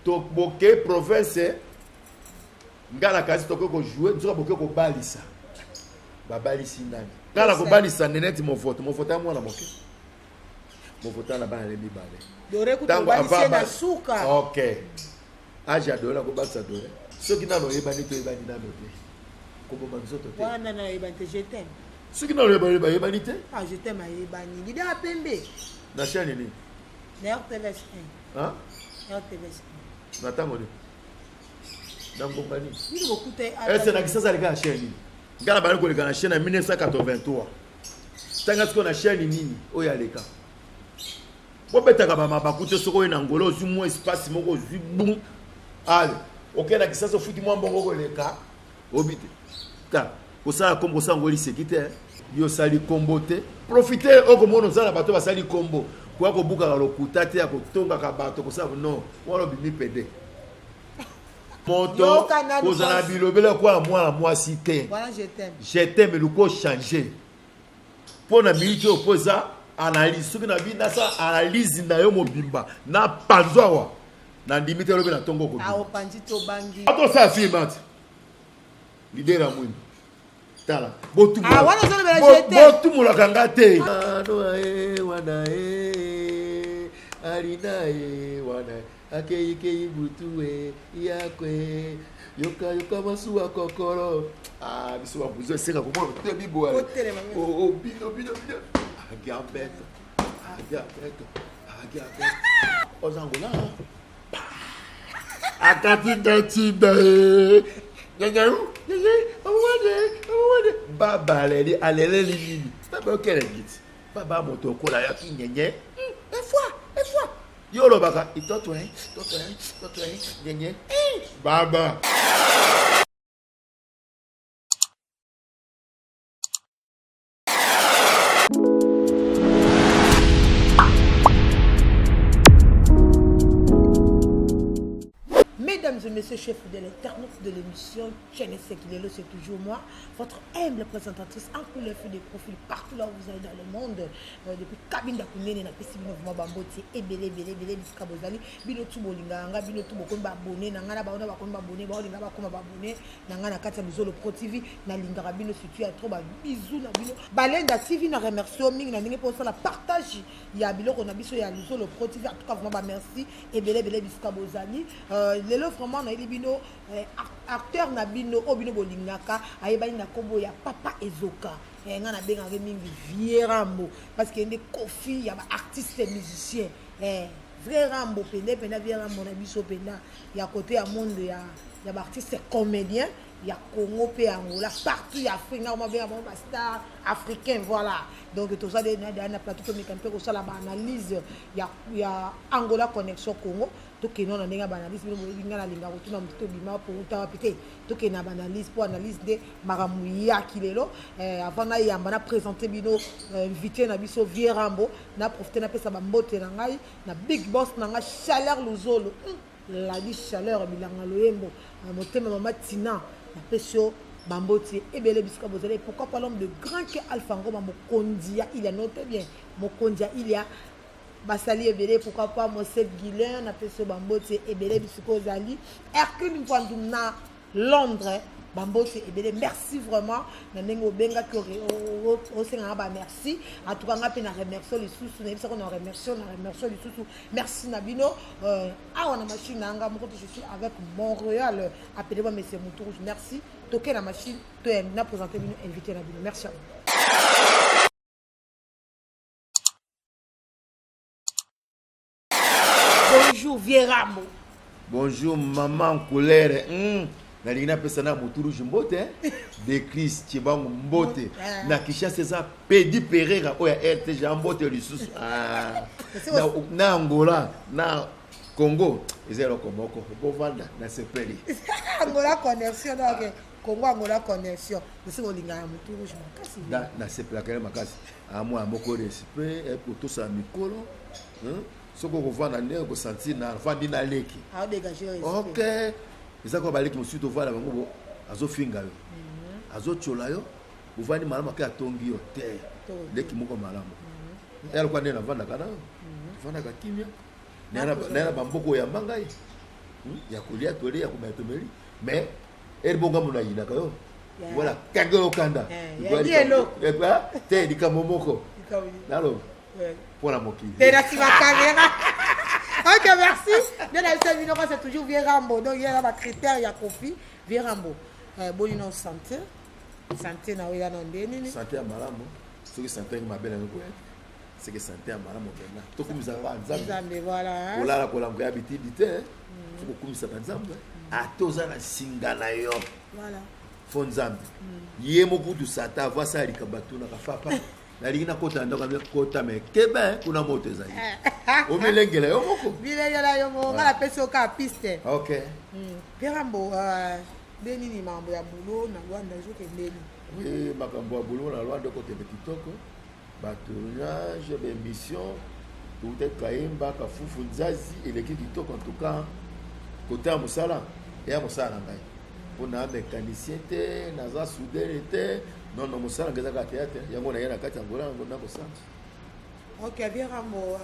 toboke province ngala kasi toko ko jouer nzoka boke ko balisa babalisi nani ngala ko balisa neneti mo vote mwana moke mo vote na bana lebi bale dore ku balisi na suka OK aja dole ko balisa dole soki nalo yebani to yebani na note ko bo banzoto te wana na yebani te je t'aime soki nalo yebani te ah je t'aime yebani dida pembe na chaîne ni na RTVS hein RTVS na tango ni dans compagnie ni beaucoup te c'est na kisasa le gars chaîne ngala bali ko le gars chaîne en 1983 tanga siko na chaîne nini oya leka bobetaka ba mabakute soko na ngolo zu mo espace moko zu bum ale okena kisasa futi mo mbongo ko leka obite ta osala kombo sangoli sekite yo sali kombo te profiter okomono zana bato basali kombo kwa ko buka lokuta te ya kotonga ka bato kosala non wala bimi pede moto kozana bilobela kwa moi si te voilà je t'aime le ko changer pour na miliki opoza analyse soki na bi na sa analyse na yo mobimba na panzwa na ndimite lobe na tongo ko a opanzi to bangi ato sa filmat lidera mwini tala botu ah wana zo le jeter botu mulakanga te ano wana alina wana akei butuwe yakwe yoka masuwa kokoro ah bisuwa buzo senga ko te bibo o bino Agabeto. Ozangola. Akati datida. Awade. Baba leli alele lili. Baba okere git. Baba moto kola ya kinyenye. E fois. Yolo baka itoto nyenye. Baba. Mesdames et messieurs, chefs de l'internet de l'émission Chene Sekilelo, c'est toujours moi, votre humble présentatrice en couleur des profils partout là où vous allez dans le monde. Depuis Kabinda Kounene, na pesi bino vraiment bamboti ebele bisika bozali bino tu bolinganga bino tu bokomba abonné na ngana baona bakomba abonné ba linga bakoma abonné na ngana kati ya Bizolo Pro TV na lingara bino surtout ya trop ba bisous na bino Balenda TV na remercie mingi na ndenge pour ça la partage ya biloko na biso ya Bizolo Pro TV. En tout cas vraiment ba merci ebele bisika bozali lelo vraiment na bino acteur na bino obino bolingaka ayebani na kombo ya Papa Ezoka ngana benga mingi Vieux Rambo parce que ndé Kofi ya ba artiste musicien vrai Rambo pende Vieux Rambo na biso penda ya côté ya monde ya ba artiste comédien ya Congo pe Angola partout ya Afrique na benga ba star africain voilà. Donc tout ça na plateau comme campé ko sala ba analyse ya Angola connexion Congo to ke non ndenge ba analyse bino bolinga na linga ko tuna mto bima pour uta pité to ke na ba analyse pour analyse de maramu ya kilelo avant na yamba na présenter bino invité na biso Vieux Rambo na profiter na pesa ba mbote na ngai na big boss na nga Chaleur Luzolo la di Chaleur bilanga loyembo motema mama Tina na peso Bamboti ebele bisika bozale. Pourquoi pas l'homme de grand que Alpha Ngoma Mokondia il y a noté bien Mokondia il y a Basali ebele. Pourquoi pas Mosef Guilain na peso Bamboti ebele bisika bozali Hercule Mfanduna Londres Bamboti ebele. Merci vraiment na ndenge obenga ki o senga ba merci en tout cas nga pe na remercier les sous na bisa ko na remercier les sous merci Nabino on a machine nga moko je suis avec Montréal appelez-moi monsieur Moutourouge merci toquer la machine to na présenter bino invité Nabino merci à vous. Bonjour Vieux Rambo. Bonjour maman colère na lina pesa na Moutourouge mbote de Chris Chibango mbote na Kishasa ça Pedi Pereira oya RTG mbote lisusu na Angola na Congo ezelo komoko bovanda na sepeli Angola connexion donc Congo Angola connexion c'est olinga ya Moutourouge makasi na sepela kale makasi amwa moko respect et pour tout ça mikolo soko kovanda ndenge ko sentir na vandi na leki a dégager OK ezako baleki mosusu tovala bango azofinga yo azochola yo uvani malamu ka tongi yo te leki moko malamu yalikuwa nena vanda kana vanda ka kimia nena bamboko ya mangai ya kolia tole ya kumatomeli mais elle bonga mona yina kayo voilà kago kanda te likambo moko nalo pour la mokili te na tima caméra. Ok, merci. Bien sûr, c'est toujours Virambo. Donc, il y a un critère, il y a Kofi. Virambo. Bon, il y a santé. Santé, na oya nondeni. Santé à malamu. Ce que santé ma belle nous c'est que santé à malamu maintenant. Tout comme ça va nzambe voilà. Pour la kola ko habitude te. Faut comme ça nzambe. A toza na singa na yo. Voilà. Fo nzambe. Yemo kutu sata va ça likabatu na kafapa. La ligna kota ndo kambe kota me kebe kuna moto ezali. O melengela yo moko. Bilengela yo moko la peso ka piste. OK. Virambo Beni ni mambo ya bulo na Rwanda zote ndeni. Oui, makambo ya bulo na Rwanda côté kitoko. Batournage, émission, tout est kaimba ka fufu nzazi et l'équipe kitoko en tout cas côté à musala et à musala ngai. On a mécanicien te, naza soudeur te, non musala ngeza ka théâtre, yango na yana kati ngola ngona musala. OK, Virambo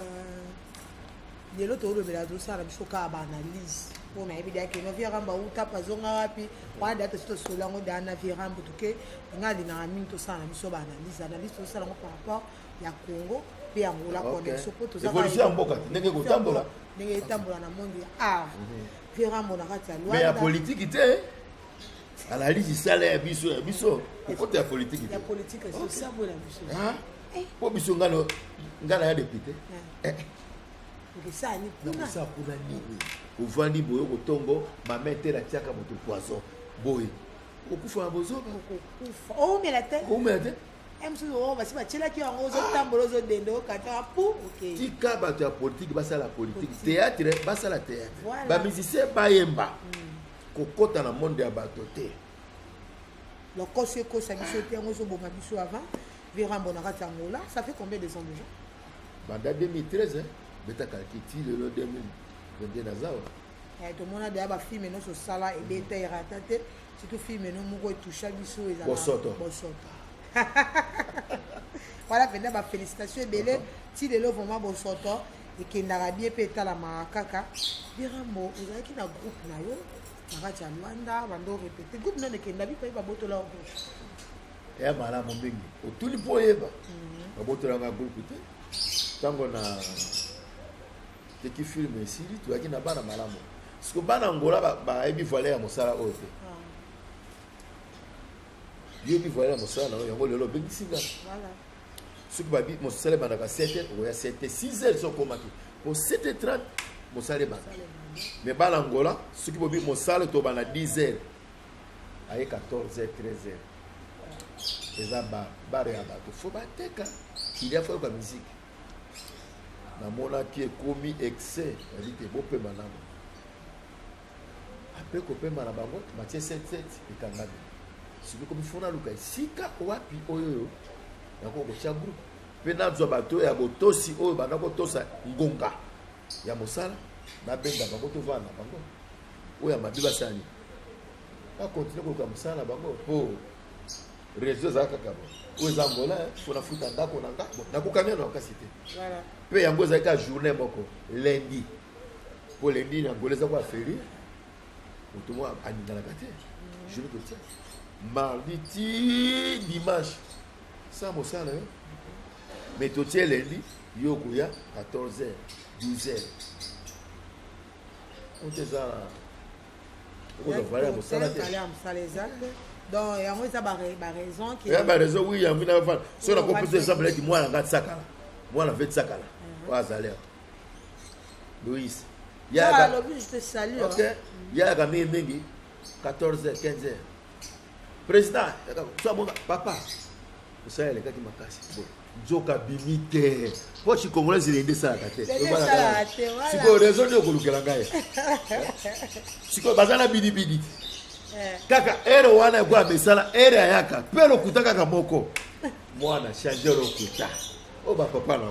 lelo to lo bela dosala bisoka ba analyse. On a évidemment que nous Virambo ou tapa zonga wapi kwa date to solango dana Virambo tuke ngali na mimi to sana biso ba analyse to sala par rapport ya Congo pe Angola connexion poto za évolution mboka ndenge ko tambola na monde ah Virambo na kati ya loi mais ya politique te analyse sala biso côté ya politique ya politique c'est ça bola biso ah po biso ngana ya député ça ni kuna ça kuna nini uvandi boyo kotongo mamete la tiaka moto poison boy okufa bozoba okufa o melate emsu o basi ba chela ki ngo zo tambolo zo dendo kata pu OK tika bato ya politique basala politique théâtre basala théâtre ba musicien bayemba kokota na monde ya bato te le conseil ko sa biso te ngo zo bonga biso avant Virambo na kata ngola ça fait combien de ans déjà banda 2013 beta kalkiti le 2022 nazao tout le monde a des films non so sala et beta iratate surtout film non moko toucha biso ezala bosoto voilà pendant ba félicitations belé ti de lo vraiment bosoto et kendaka bien peta la makaka Virambo ozaki na groupe na yo na kati ya Rwanda bando répéter groupe non kenda bi pa ba botola o ya mala mombingi otuli poyeba ba botola nga groupe te tango na teki film esili tuyaki na bana malamu siko bana ngola bayebi voile ya mosala oyo te yebi voile ya mosala oyo yango lelo bengisinga soki babi mosala ebandaka 7h okoya 7h 6h sokomaki po 7h30 mosala ebanda mais bana ngola soki bobi mosala tobanda 10h aye 14h 13h eza bare ya bato fo bateka kilia fo yoka miziki namonaki ekomi excès yali te bopema nano apres kopema na bango matie 7 ekangami soki komi fona luka esika wapi oyo yango kotia groupe mpe nazwa bato ya botosi oyo banda kotosa ngonga ya mosala nabenga bango tovanda na bango oyo ya mabe basali bakontinue koluka mosala na bango mpo réseau ezalaka kaka bo oyo eza ngola mpona futa ndako na nga nakokanga na makasi te mpe yango ezalaki ka journée moko lundi mpo lundi na ngola eza kwa feri moto moko aninganaka te journée kotia mardi ti dimanche sa mosala yo mais totie lundi yo koya 14h 12h oyo eza okozavale ya mosala te donc yango eza ba raison qui ba raison oui yango na fa so na kopesa exemple eti mwana ngati sakala mwana vet sakala wa azalea Louis ya le but je te salue OK ya ga mingi 14h 15h président so bonga papa usaya le kaki makasi bon nzoka bimite po chi congolais ilende sala te siko raison de kolukela ngai siko bazana bidibidi kaka ere wana kwa mesala ere ayaka pero kutaka kaka moko mwana changer okuta o ba papa na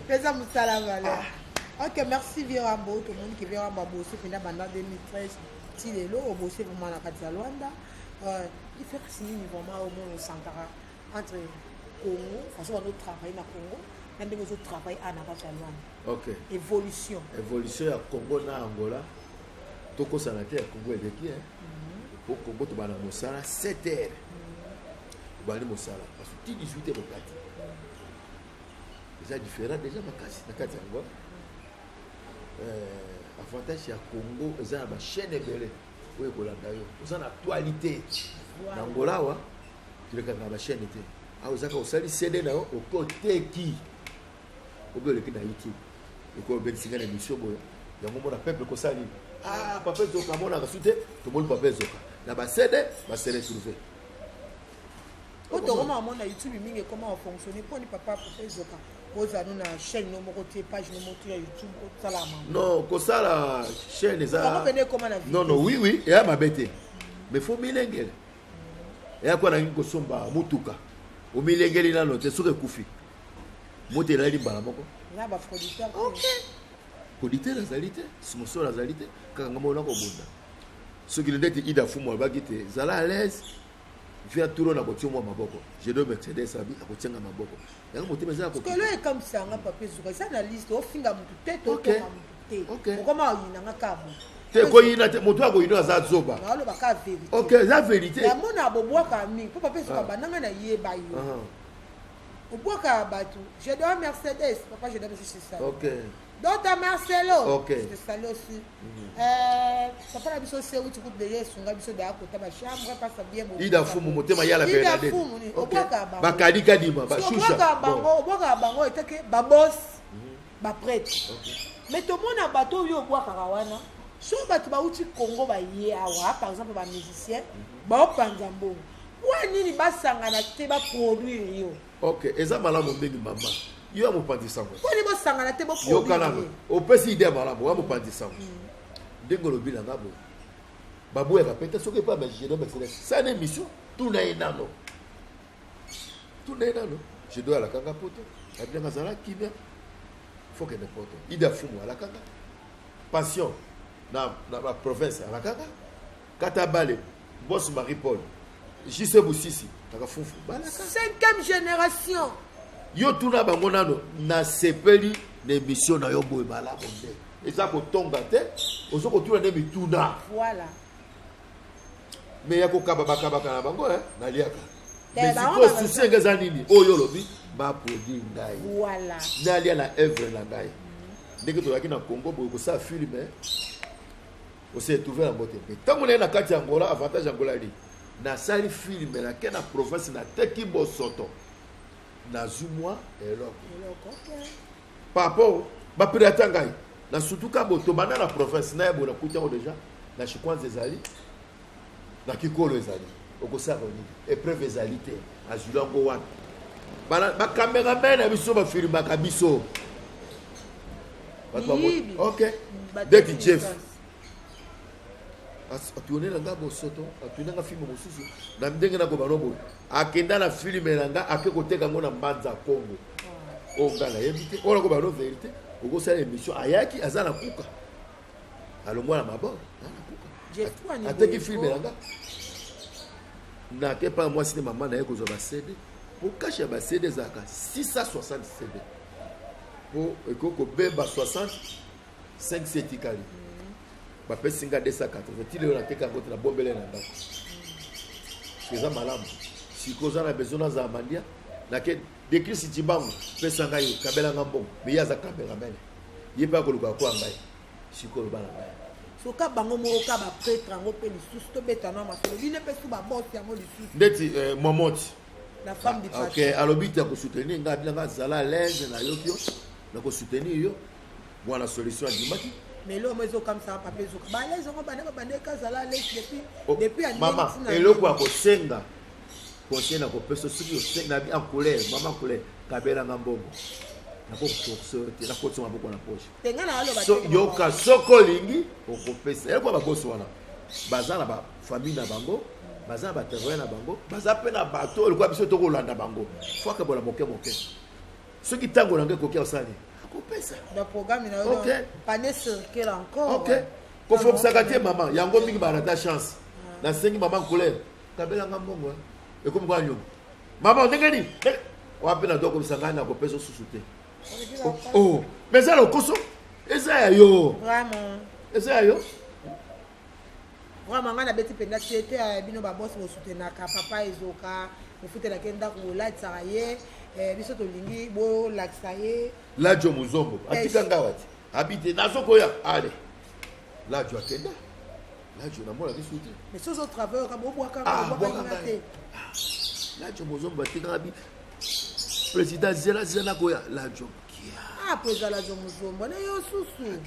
pesa musala vale OK merci Virambo tout le monde qui vient en bosser pendant 2013 ti lelo o bosser vraiment na kati ya Rwanda il fait signer vraiment au moins Sankara entre Congo façon on travaille na Congo na ndenge zo travail à na kati ya Rwanda OK évolution ya Congo na Angola Toko Sanaté, Congo est qui, hein? Au Congo, tu vas dans Moussala, 7 heures. Tu vas aller Moussala. Parce que 18 heures, c'est différent déjà, ma carte Angola. Avantage, il y a Congo, il y a une chaîne belle. Oui, il y a une actualité. Angola, tu regardes la chaîne. Ah, vous avez aussi CD au côté qui au lieu de YouTube. Le corps ben signe l'émission boy. Il y a un moment peuple comme ça. Ah, papa Zoka, mon a reçu tout le monde papa Zoka. La bas CD, va se retrouver. Quand on remarque mon YouTube, il comment fonctionner pour ne papa Zoka. Vous avez une chaîne, nos côté page, nos mots YouTube, ça la non, comme ça la chaîne est ça. Non, non, oui, oui, et à ma bête. Mais faut milengel. Et à quoi n'a une somba, mutuka. Au milengel, il a noté sur le koufi. Moté là, il est balamoko. Là, bah, producteur. Ok. Producteur, la zalité. Sponsor, la zalité. Quand on a un bonda. Ce qui est dit, il a fou, moi, bagité. Zala à l'aise. Viens tout le monde à moi, ma boko. Je dois m'excéder sa vie, à côté de ma boko. Parce que là, comme ça, on a pas pu jouer. Ça, la liste, au fin de mon tête, au ok. Comment il y a un câble. Te koyina te moto akoyino aza zoba. Ngalo baka vérité. OK, la vérité. Ya mona boboa ka mi, papa pe soka bananga na yeba yo. Boboa ka batu. Je dois Mercedes, papa je dois c'est ça. OK. Donc ta Marcelo. OK. C'est ça aussi. Papa la biso c'est où tu coupes derrière sunga biso da ko ta ba chambre pas ça bien. Ida fumu motema ya la Bernadette. Ida fumu ni. Boboa ka ba. Ba kadi kadima, ba shusha. Boboa ka bango etake ba boss. Ba prêtre. Mais tout le monde a bateau yo bois karawana. So bato bauti Congo ba ye awa par exemple ba musicien ba opanza mbongo wani ni basangana te ba produire yo. OK, eza malamu mbengi mama yo amopandisa ngo wani basangana te ba produire yo kana opesi idée malamu wa mopandisa ngo ndengolo bila ngabo babu ya kapeta soki pa ba gérer Mercedes ça une émission tout na inano je dois la kanga poto abia ngazala kibia faut que n'importe ida fumu ala kanga passion dans la province à la Kaka, Katabale, Boss Marie-Paul, Jisse Boussissi, Takafufu, 5e génération. Yo tuna bangonano na sepeli l'émission na yo boy mala bonde. Et ça pour tomber tête, ozo ko tuna ne mituna. Voilà. Mais yako kababa na bango na liaka. Mais si ko souci ngeza nini? Oyo lobi ba produit ngai. Voilà. Na lia na œuvre na ngai. Dès que tu vas na Congo boy ko ça filmer. On s'est trouvé en beauté. Tant qu'on est dans la Angola, avantage Angola dit. Na sali film na kena province na teki bosoto. Na zumwa eloko. Papa, ba pirata ngai. Na surtout ka boto bana na province na yebo na kutia déjà. Na chikwanze ezali. Na kikolo ezali. Okosa roni. Épreuve ezalité. Azulango wana. Ba cameraman na biso ba film ba kabiso. OK. Dès que Jeff atuone nanga bosoto atuone nanga film mosusu na ndenge na gobano boy akenda na film nanga akekoteka ngo na mbanza Congo o ngala yebite ona gobano vérité oko sala émission ayaki azana kuka alongwa na mabor na kuka ateki film nanga na ke pa moi cinéma maman na yeko zo ba CD pour cacher ba CD zaka 660 CD pour ekoko beba 65 setikali ba pesinga 280 tile na teka ngote na bombele na ndako c'est malamu si koza na besoin za mandia na ke décrit si tibango pesa ngai kabela ngambo mais yaza kabela mele yepa ko luka ko ngai si ko bana ngai so ka bango mo ka ba prêtre ngo pe lisusu to betana ma so bine pe su ba boss ya mo lisusu ndeti momoti la femme du pasteur. OK alobita ko soutenir nga bila zala l'aise na yokyo na ko soutenir yo voilà solution à dimaki. Mais là, moi, comme ça, papa, ils ont depuis maman, et le quoi, Senga, conseil na ko peso suki na bi en couleur, maman couleur, kabela ngambongo. Na ko sortir, na ko tsoma boko na poche. So yoka soko lingi, o ko pesa. Et quoi ba boss wana? Bazana ba famille na bango, bazana ba terroir na bango, bazape na bateau, le quoi biso to ko landa bango. Faut que bola moke moke. Ce qui tango na ngeko kia osali. Le programme il a pas circuler encore. OK. Ko faut sakate maman, yango mingi ba ta chance. Na sengi maman couleur. Kabela ngambongo. Et comme quoi yo. Maman ndengeni. Wa pena doko sangana ko peso susute. Oh, mais ça le koso. Eza yo. Vraiment. Eza yo. vraiment nga na beti penda c'était bino ba boss mo soutenaka papa ezoka mo futela kenda ko la tsaye biso to lingi bo la tsaye la jo muzombo atika ngawati habite nazokoya ale la jo akenda la jo na mola biso te mais ces autres travailleurs comme au bois la jo muzombo atika abi président zela koya la jo ah président la jo muzombo na yo susu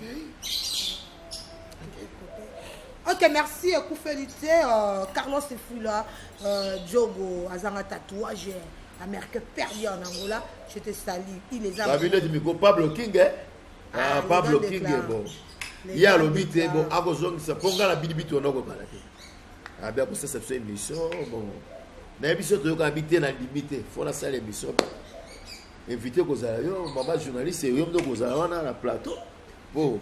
Ok, merci, Koufelité, Carlos Efula, Diogo, Azanga Tatouage, Amérique perdue en Angola, je te salue, il les a... La ville du Pablo King, Pablo King, bon. Il y a le mythe, bon, à vos ongles, ça ponga la bidibite au nord, ah bien, pour ça, c'est une émission, bon. Dans l'émission, tu as habité dans la limite, il faut la salle émission. Invité aux aéros, maman journaliste, et il y a un plateau. Bon.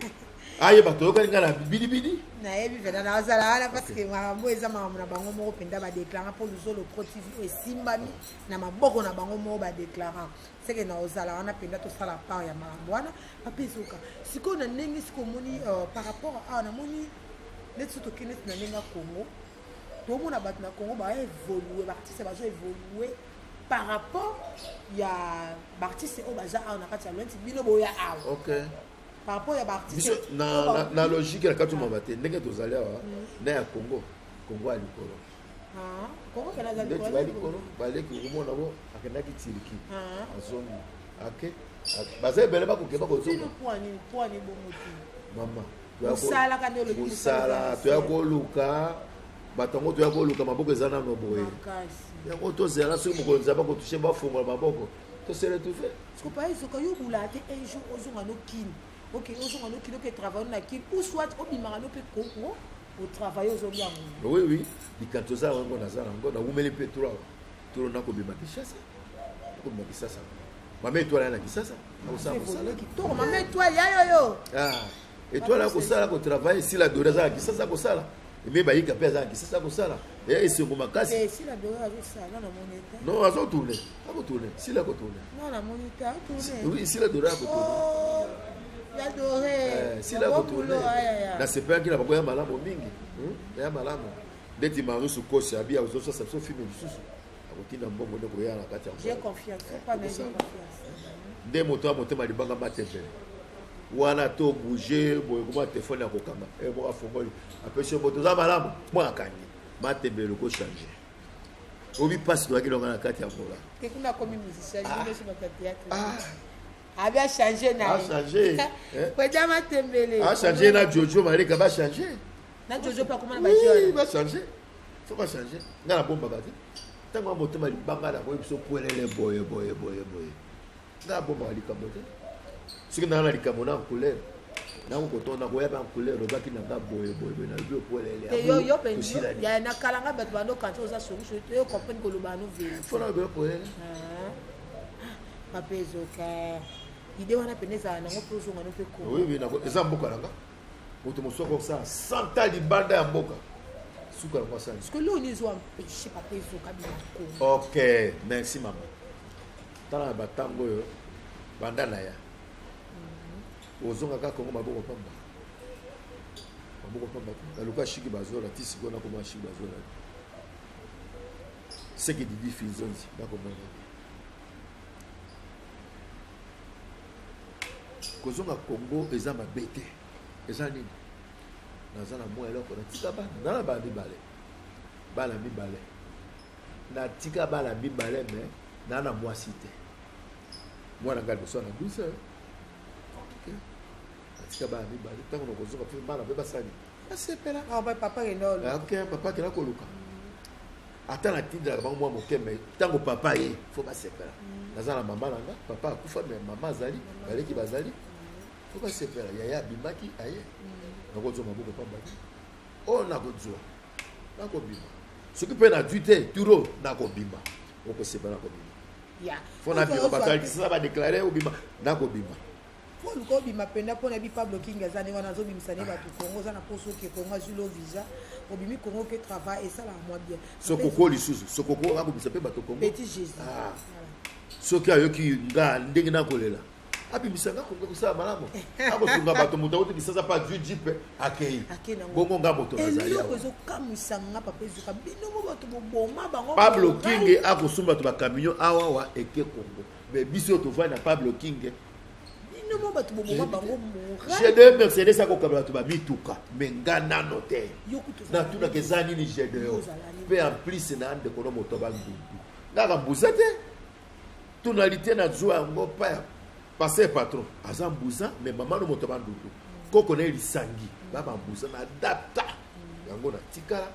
Aye bato ko ngala bidibidi na yebi vena na zala ala parce que mambo eza mambo na bango moko penda ba déclarer pour le Pro TV esimbami na maboko na bango moko ba déclarer c'est que na ozala wana penda to sala part ya mambo wana apezuka siko na ndenge siko moni par rapport à na moni net to kinet na nenga Congo to mona bat na Congo ba évoluer artiste ba zo évoluer par rapport ya artiste o baza na kati ya lenti bino boya awa OK par rapport à l'artiste na logique la katu mabate ndenge tozali awa na ya Congo à likolo Congo kana za likolo baleki komona bo akendaki tiriki azongi ake baza bele ba kokeba ko zonga poani bomuti mama musala kana le musala to ya ko luka batango to ya ko luka maboko ezana no boye ya ko to zela so mo ko nzaba ko toucher ba fungola maboko to sere tout fait ce que pas isso que yo bulate un jour ozonga no kin ok ozonga no kin que travailler na kin ou soit obimara no pe Congo au travail ozonga oui dikatoza wango nazala ngo na umeli petrol turo na ko bima kishasa ko bima kishasa mama étoile na kishasa au ça to mama étoile yo étoile ko sala ko travailler si la dorée za kishasa ko sala mais ba yika pesa kishasa ko sala et c'est ngoma kasi si la dorée azo sala na moneta non azo tourner si la ko tourner non la moneta tourner oui si la dorée ko tourner la dorée si la ko tourner na c'est pas qui la ko ya malamu mingi ya malamu deti marusu kosi abia ozo ça so film du susu akotina mbongo ndeko ya na kati ya j'ai confiance pas mais j'ai confiance de moto a motema libanga matembele wana to bouger boye kuma téléphone akokanga mo afongoli apeshe moto za malamu mo akani matembele ko changer obi passe to akilonga na kati ya mbola ke kuna komi musicien ni sur notre théâtre a bien changé na changer ko jama tembele a changer na Jojo Malika ba changer na Jojo pa comment ba changer ba changer faut pas changer ngala bomba ba te tango motema libanga na ko biso poelele boye ngala bomba likambo te soki na likambo na couleur na ko tona ko ya ba couleur obaki na ba boye na bio poelele yo penzi ya na kalanga bato bando quand oza solution yo comprendre ko lo ba no vele faut na bio poelele papezoka ide wana peneza na ngo pozonga no pe ko oui na eza mboka langa moto mosoko sa santa libanda ya mboka suka kwa sana parce que là on est empêché papezoka bi ko OK merci maman tala batango yo banda na ya ozonga ka kongo maboko pamba na luka shiki bazola tisi kona koma shiki bazola c'est que dit fizonzi bakoma kozonga Congo eza mabete eza nini naza na mwa eloko na tika bana ba mibale na tika bana mibale mais na mwasi te mwana ngali so na gusa tika bana mibale tango na kozonga pe bana be basani asepela papa renolo OK papa kila koluka ata na tinda ba mwa mokeme tango papa ye faut basepela naza na mama nanga papa akufa mais mama azali baleki bazali faut pas se faire yaya bimaki aye nakozo maboko pamba o nakozo nakobima soki pe na duite turo nakobima oko se bana kobima ya faut na bima batali ça va déclarer obima nakobima faut ko bima penda pona bi Pablo King azane wana zo bimisane ba tu Congo za na poso ke Congo zulo visa obimi Congo ke travail et ça la moi bien sokoko lisusu sokoko akobisa pe bato Congo petit Jésus soki ayoki nga ndenge nakolela abimisanga kosala malamu akosunga bato moto ote bisasa pa du jipe akei bongo nga moto nazali awa Pablo King akosumba to bakamion awa wa eke Congo mais biso tovandi na Pablo King j'ai deux Mercedes akokabela to bamituka mais nga nano te na tuna keza nini j'ai deux pe en plus na ande kono moto bandundu nga mbuza te tonalité na joie ngo pa passer patron aza mbuza mais mama no moto bandundu koko na lisangi baba mbuza na data yango na tikala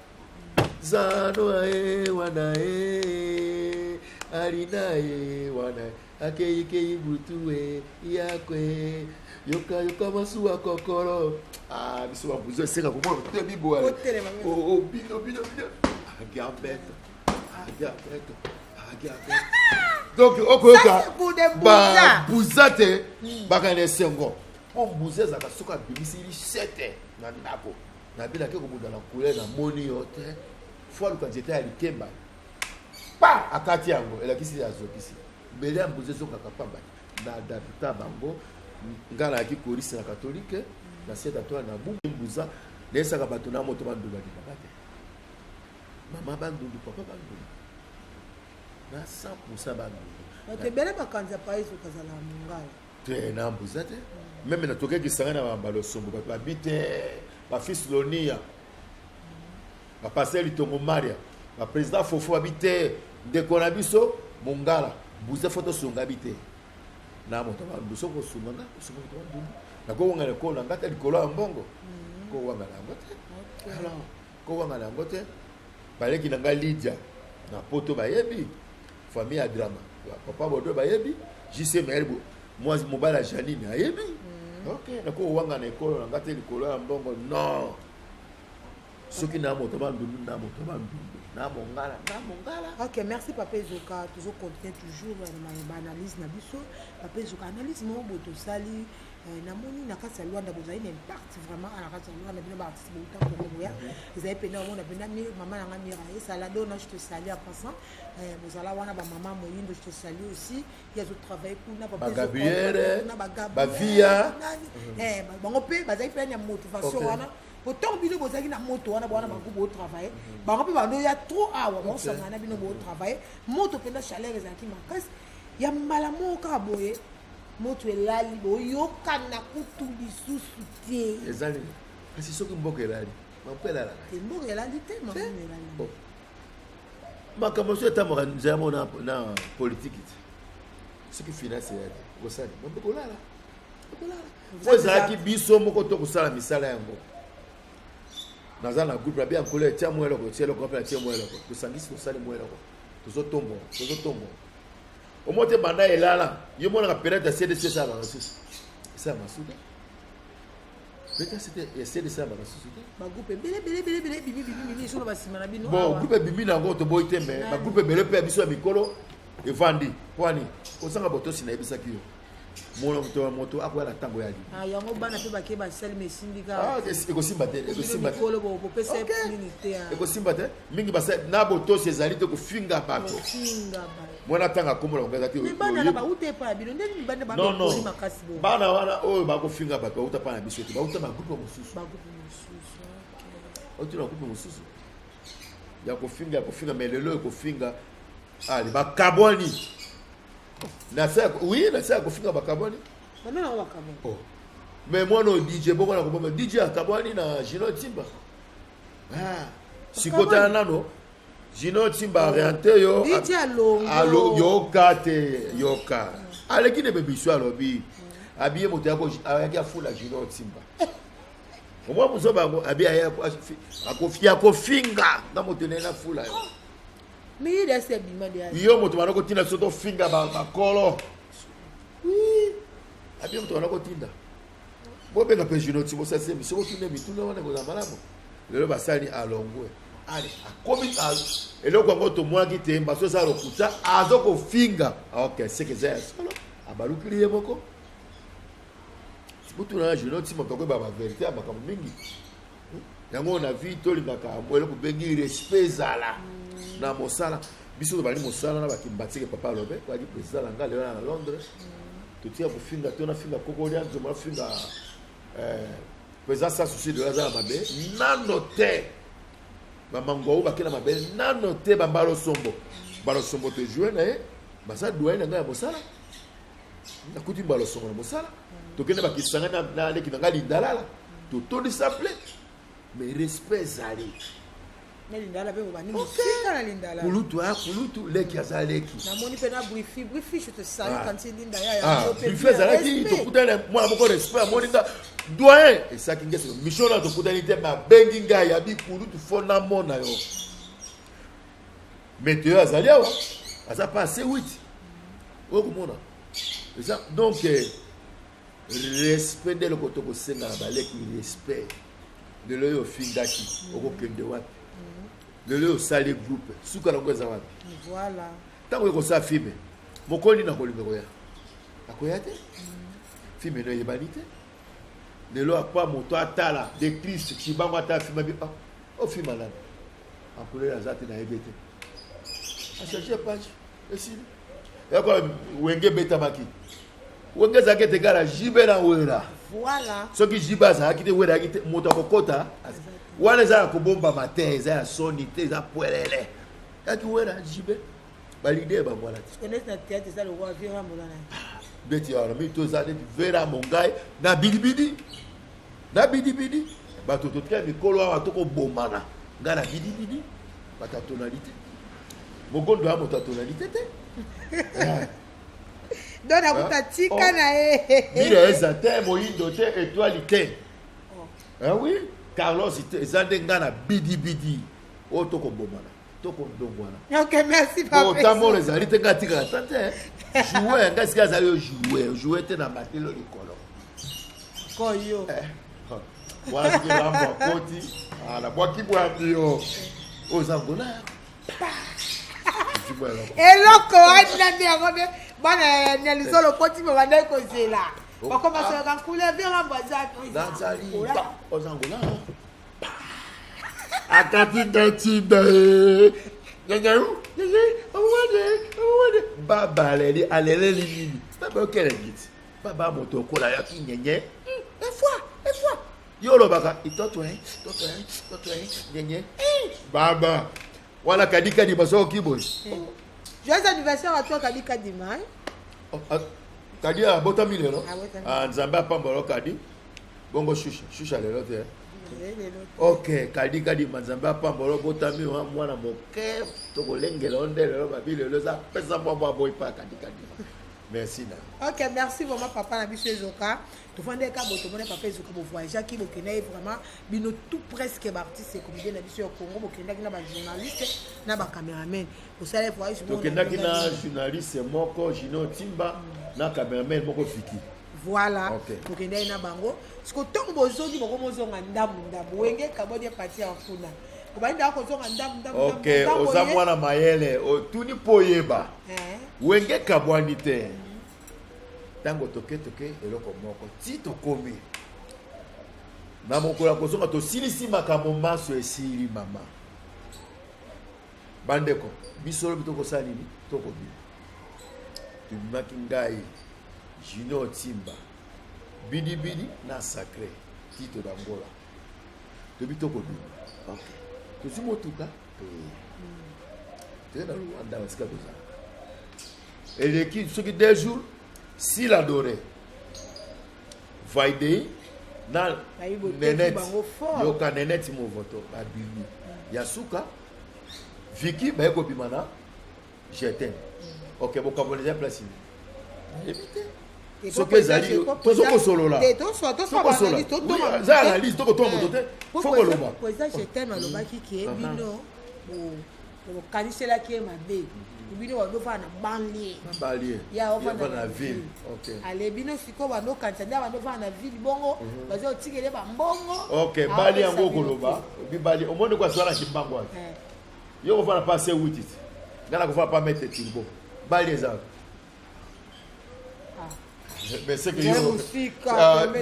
zano ae wana e alina e wana akei butuwe yakwe yoka masuwa kokoro biso mbuza senga komona te bibo o bino agabeta donc okoyoka buzate bakane sengo on buze zaka soka bimisi lisete na ndako na bila ke kobuda na kule na moni yote fois le candidat ya likemba pa akati yango elakisi ya zokisi bele ya buze soka kapamba na adapta bango ngala ki korisi na katolike na seta to na buza nesa ka bato na moto banduba di babate mama bandundu papa bandundu na 100% bandu te bele bakanza paiso kazala mungala te na mbuza te même na toke kisanga na bambalo sombo bato babite ba fils Lonia ba passer litongo Maria ba président Fofo babite ndeko na biso mungala mbuza foto sunga bite na moto bandu soko sunga soko to bandu na ko wanga ko na ngata likolo ya mbongo ko wanga na ngote alors ko wanga na ngote baleki na Lydia na poto bayebi famille à drama papa bodo bayebi JC Merbo moi mobala Janine ayebi ok na ko wanga na ekolo na ngata likolo ya mbongo non soki na moto bandu na mongala ok merci papa Zoka toujours continuer toujours na analyse na biso papa Zoka analyse mo boto sali na moni na kati ya Luanda bozali na impact vraiment à la kati ya Luanda bino ba artiste bouta pour moya ils avaient pena on a pena maman na mira et salado na je te salue en passant bozala wana ba maman moyindo je te salue aussi il y a d'autres travail pour na papa Gabriel ba via bango pe bazali pena ya motivation wana autant bino bozali na moto wana bwana bango bo travailler bango pe bando ya trop awa bon sanga na bino bo travailler moto pena chaleur ezaki makasi ya mbala moka boye moto elali boyoka na kutu lisusu te ezali kasi soki mboka elali mampela la te mboka elali te mampela elali makambo so etamboka nzamo na politique te soki finance elali kosali mboka olala po ezalaki biso moko to kosala misala yango naza na groupe na bien nkolo etia mweloko tia eloko mpe na tia mweloko tosangisi tosali mweloko tozotombola omote banda elala yo mona ka peut-être CDC ça va ressource ça masuda peut-être c'était CDC ça va ressource ba groupe bele bibi sur ba simana bino bon groupe bibi na ngo to boyte mais ba groupe bele pe biso ya mikolo evandi kwani osanga botosi na ebisaki yo moto akwala tango yali yango bana pe bake ba sel mesindika ekosimba te mikolo bo pesa minute ekosimba te mingi basa na botosi ezali te kofinga bato mwana tanga komola ngeza te bana ba ute pa bino ndeni bana ba ko makasi bo bana wana oyo ba kofinga bato uta pa na biso te ba uta ba groupe mosusu otu na groupe mosusu ya kofinga mais lelo kofinga ali ba kaboni na ça oui na ça kofinga ba kaboni bana na ba kaboni oh mais moi no DJ boko na ko DJ akaboni na Gino Timba sikota nano Gino Timba orienté yo DJ alongo yoka aleki ne bebiso alobi abiye moto yako ayaki afula Gino Timba omwa muso bango abiya akofia kofinga na moto na fula yo mais il est bima de yo moto banako tinda soto finga ba kolo oui abiye moto banako tinda bobenga pe Gino Timba ça c'est biso tune bituna wana ko malamu lelo basali alongwe ali akomi eloko ngo to mwaki te mbaso za lokuta azoko finga okay c'est que c'est solo abalukiliye moko sibutu na Gino Timba to ko ba vérité amakambo mingi yango na vie to lingaka mwele ko bengi respect zala na mosala biso bali mosala na bakimbatike papa lobe kwa di président ngale na Londres tu tiens pour finga tu na finga kokolia tu ma finga présence souci de la mabe nanote ba mango ba kila mabe nanote ba mbalo sombo te jouer na basa doyen nga ya mosala na kuti mbalo sombo na mosala to kende ba kisanga na leki na ngali ndalala to todi s'appeler mais respect zali na lindala pe ba ni musika na lindala kulutu leki azaleki na moni pe na brifi je te salue quand il linda ya brifi azaleki to kutana mwana moko respect moni nga doyen et ça qui ngese mission na to kutana te ma bengi nga ya bi kulutu fona mona yo météo azali awa aza pas assez 8 okomona ça donc respect de l'autre côté senga na baleki respect de l'oyo findaki okokende wapi de l'oyo sale groupe suka na kweza wapi voilà tango ko sa filme mokoli na kolinga koya akoya te filme no yebanite de l'oyo apa moto atala de Christ qui bango ata filme bi o filme là akole la zate na ebete a chercher page et si yako wenge beta maki wenge zakete kala jibe na wera voilà ce qui jiba za akite wera akite moto kokota wana za ko bomba matin za sonité za poelele yaki wera jibe balide ba voilà connaître na théâtre ça le roi vira molana beti ya mi to za de vera mongai na bidibidi ba to tia mikolo wa to ko bomana ngana bidibidi ba ta tonalité mogondo a moto tonalité te donc akuta tika na mire ezate moyindo te étoile te ah oui Carlos ezande ngana bidi o to ko bomana to ko ndongwana OK merci papa otamo ezali te ngatika tante jouer ngasi azali jouer te na matelo likolo koyo wala ki lambo koti ala bwaki bwaki yo ozangola eloko wana nde yango nde bana na lisolo poti mo banda kozela bakomasa kankula vera mbaza nazali ozangola akati datinda awade baba alele nini baba okele giti baba moto kola ya kinyenye efwa yolo baka itoto nyenye baba wala kadika di baso kiboy joyeux anniversaire à toi kadika di mai kadi a bota mile no nzamba pambolo kadi bongo shusha lelo te OK kadika di manzamba pambolo bota mi mwana moke to kolengela onde lelo babile lelo za pesa bwa boy pa kadika di merci na OK merci vraiment papa na biso ezoka to fande ka boto mona papa ezoka bo voyager ki bo kena vraiment bino tout presque artiste comédien na biso ya Congo bo kena na ba journaliste na ba cameraman au salaire voyage to kena na journaliste moko Jino Timba na cameraman moko Fiki voilà to kena na bango siko tongo bozoki boko mozonga ndamu wenge kabodi parti ya funa kobainda ko zonga ndamu OK oza mwana mayele otuni poyeba wenge kabwani te tango toke eloko moko ti tokomi na mokola kozonga tosilisi makambo maso esili mama bandeko bisolo bitoko salini tokobi tumaki ngai Jino Timba bidi na sacré tito d'Angola to bitoko bi OK to simotuka te na Rwanda wasika toza et l'équipe ce qui 2 jours s'il adorait Vaidei na nenet yoka nenet mo voto abimi yasuka Vicky ba ko bimana j'étais OK bon comme les place éviter ce que zali to solo là to so za analyse to ko to moto te faut ko loba poza j'étais malobaki ki bino bo kanisela ki mabe bino wa do fa na banlieue ya wa na ville OK ale bino siko wa no kantsanda wa do fa na ville bongo bazo tikele ba mbongo OK bali yango koloba bi bali omone kwa swala kimbango ati yo ko fa na passer 8 ngana ko fa pas mettre turbo bali ezako mais c'est que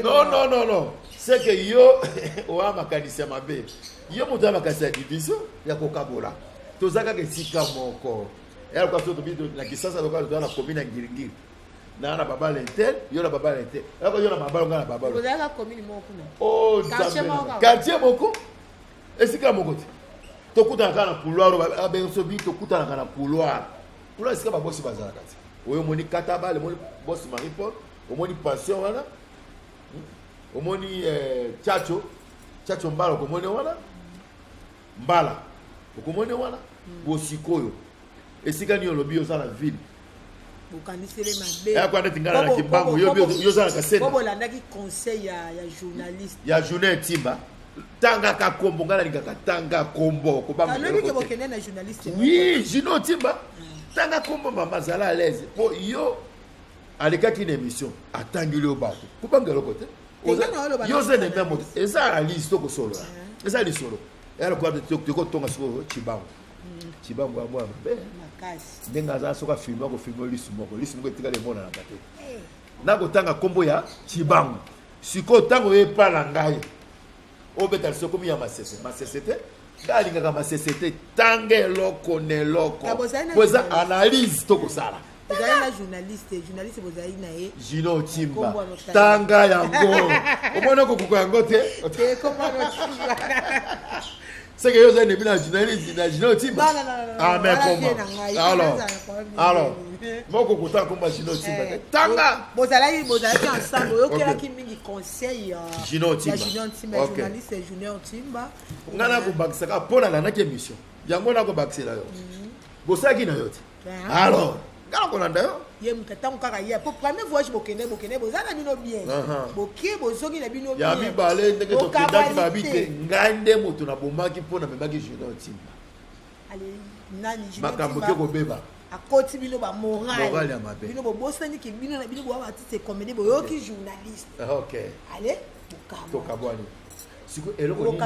non c'est que yo oa makanisa mabe yo moto makanisa division ya kokabola tozaka ke sika moko ya kwa soto bido na kisasa loka to na commune ngirigiri na baba l'intel yo na baba l'intel ako yo na baba nga na baba vous avez la commune moko na oh quartier moko esika moko te tokuta na couloir abensobi tokuta na couloir esika ba bosi bazala kati oyo moni kataba le moni bosi Marie Paul omoni pension wana omoni chacho mbala komone wana mbala komone wana bosikoyo esika ni olobi yo sala ville bokanisele mabe ya kwa ndeti ngala na kimbango yo sala kasena bobo landaki conseil ya journaliste ya journée timba tanga ka kombo ngala lingaka tanga kombo ko ba alobi ke bokende na journaliste oui jino timba tanga kombo mama zala à l'aise po yo alekaki na émission atangili o bato ko bangelo kote yo se ne même eza ali stoko solo eza li solo era kwa toko tonga soko chibango ya mwa mabe makasi ndenga za soka filma ko filmo lisu moko etika le mona na kate na ko tanga kombo ya chibango siko tango epala ngai obeta soko mi ya masese te galinga ka masese tange eloko ne loko poza analyse toko sala vous avez la journaliste vous avez na ye Gino Timba tanga yango omona ko yango te c'est que yo zane bina journaliste na Gino Timba ah mais comment alors moko kuta komba Gino Timba tanga bozalaki ensemble yo kela ki mingi conseil Gino Timba journaliste Junior Timba ngana ko bakisaka pona na ke émission yango na ko bakisela yo bosaki na yo te alors ngala ko nanda yo ye mutatango kaka ye pour premier voyage bokende bozana bino bien bokie bozoki na bino bien ya mibale ndenge to kindaki babite ngande moto na bomaki pona memaki Junior Timba allez nani Junior Timba makambo ke ko beba akoti bino ba moral ya mabe bino bosani ki bino na bino bo artiste comédie boyoki journaliste OK allez to kabwani siko eloko